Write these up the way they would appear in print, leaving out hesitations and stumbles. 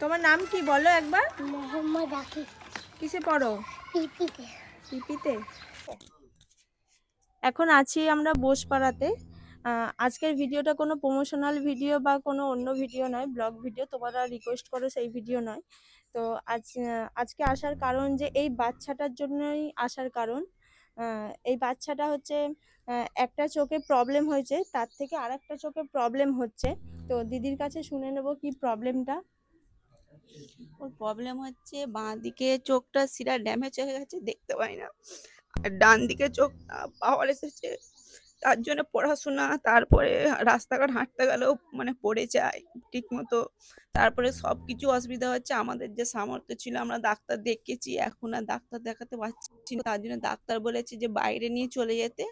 তোমার নাম কি বলো একবার? মোহাম্মদ আকিব। কিসে পড়ো? পিপিতে। পিপিতে। এখন আছি আমরা বোসপাড়াতে। আজকের ভিডিওটা কোনো প্রমোশনাল ভিডিও বা কোনো অন্য ভিডিও নয়, ব্লগ ভিডিও। তোমরা রিকোয়েস্ট করো সেই ভিডিও নয়। তো আজকে আসার কারণ যে এই বাচ্চাটার জন্যই আসার কারণ। এই বাচ্চাটা হচ্ছে একটা চোখে প্রবলেম হয়েছে, তার থেকে আরেকটা চোখে প্রবলেম হচ্ছে। তো দিদির কাছে শুনে নেব কি প্রবলেমটা। ওর প্রবলেম হচ্ছে বাঁ দিকে চোখটা শিরা ড্যামেজ হয়ে গেছে, দেখতে পাই না। আর ডান দিকে চোখ পাওয়ার এসেছে, তার জন্য পড়াশোনা, তারপরে রাস্তাঘাট হাঁটতে গেলেও মানে পড়ে যায় ঠিক মতো। তারপরে সব কিছু অসুবিধা হচ্ছে। আমাদের যে সামর্থ্য ছিল আমরা ডাক্তার দেখিয়েছি, এখন আর ডাক্তার দেখাতে পারছি না। তার জন্য ডাক্তার বলেছে যে বাইরে নিয়ে চলে যেতে।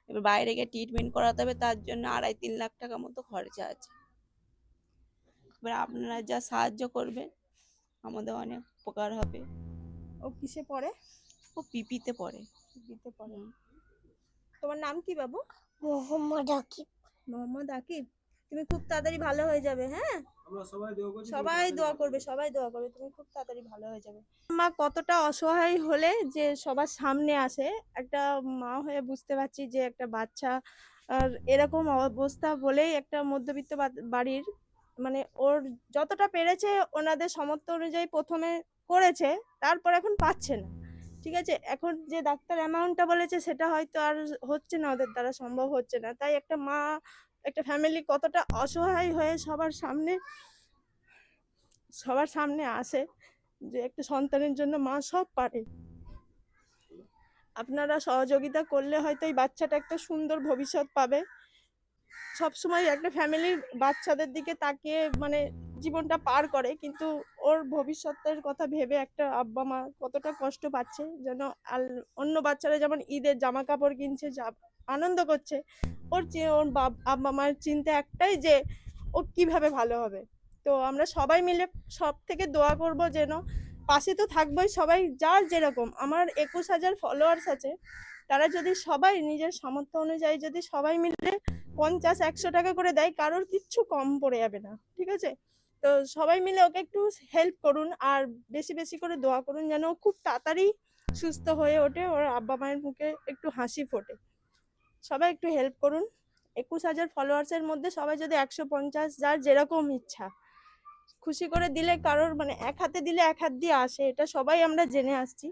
এবার বাইরে গিয়ে ট্রিটমেন্ট করাতে হবে, তার জন্য 2.5-3 লাখ টাকা মতো খরচা আছে। এবার আপনারা যা সাহায্য করবেন আমাদের অনেক উপকার হবে। ও কিসে পড়ে? ও পিপিতে পড়ে। পিপিতে পড়ে। তোমার নাম কি বাবু? মোহাম্মদ আকিব। মোহাম্মদ আকিব। তুমি খুব তাড়াতাড়ি ভালো হয়ে যাবে। হ্যাঁ, সবাই দোয়া করবে, সবাই দোয়া করবে, তুমি খুব তাড়াতাড়ি ভালো হয়ে যাবে। মা কতটা অসহায় হলে যে সবার সামনে আসে, একটা মা হয়ে বুঝতে পারছি যে একটা বাচ্চা আর এরকম অবস্থা বলেই একটা মধ্যবিত্ত বাড়ির, মানে ওর যতটা পেরেছে ওনাদের সামর্থ্য অনুযায়ী প্রথমে করেছে, তারপর এখন পাচ্ছে না। ঠিক আছে, এখন যে ডাক্তার অ্যামাউন্টটা বলেছে সেটা হয়তো আর হচ্ছে না, ওদের দ্বারা সম্ভব হচ্ছে না। তাই একটা মা, একটা ফ্যামিলি কতটা অসহায় হয়ে সবার সামনে আসে যে একটা সন্তানের জন্য মা সব পারে। আপনারা সহযোগিতা করলে হয়তো এই বাচ্চাটা একটা সুন্দর ভবিষ্যৎ পাবে। সবসময় একটা ফ্যামিলির বাচ্চাদের দিকে তাকিয়ে মানে জীবনটা পার করে, কিন্তু ওর ভবিষ্যতের কথা ভেবে একটা আব্বা মা কতটা কষ্ট পাচ্ছে। যেন অন্য বাচ্চারা যেমন ঈদের জামা কাপড় কিনছে, আনন্দ করছে, ওর আব্বা মায়ের চিন্তা একটাই যে ও কিভাবে ভালো হবে। তো আমরা সবাই মিলে সব থেকে দোয়া করব যেন, পাশে তো থাকবোই সবাই, যার যেরকম। আমার 21,000 ফলোয়ার্স আছে, তারা যদি সবাই নিজের সামর্থ্য অনুযায়ী যদি সবাই মিলে 50-100 টাকা করে দেয়, কারোর কিচ্ছু কম পড়ে যাবে না। ঠিক আছে, তো সবাই মিলে ওকে একটু হেল্প করুন, আর বেশি বেশি করে দোয়া করুন যেন ও খুব তাড়াতাড়ি সুস্থ হয়ে ওঠে, ওর আব্বা মায়ের মুখে একটু হাসি ফোটে। সবাই একটু হেল্প করুন। 21,000 ফলোয়ার্সের মধ্যে সবাই যদি 150, যার যেরকম ইচ্ছা, খুশি করে দিলে, কারোর মানে এক হাতে দিলে এক হাত দিয়ে আসে, এটা সবাই আমরা জেনে আসছি।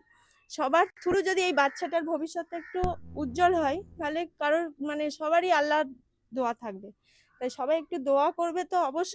সবার থ্রু যদি এই বাচ্চাটার ভবিষ্যৎটা একটু উজ্জ্বল হয়, তাহলে কারোর মানে সবারই আল্লাহর দোয়া থাকবে। তাই সবাই একটু দোয়া করবে তো অবশ্যই।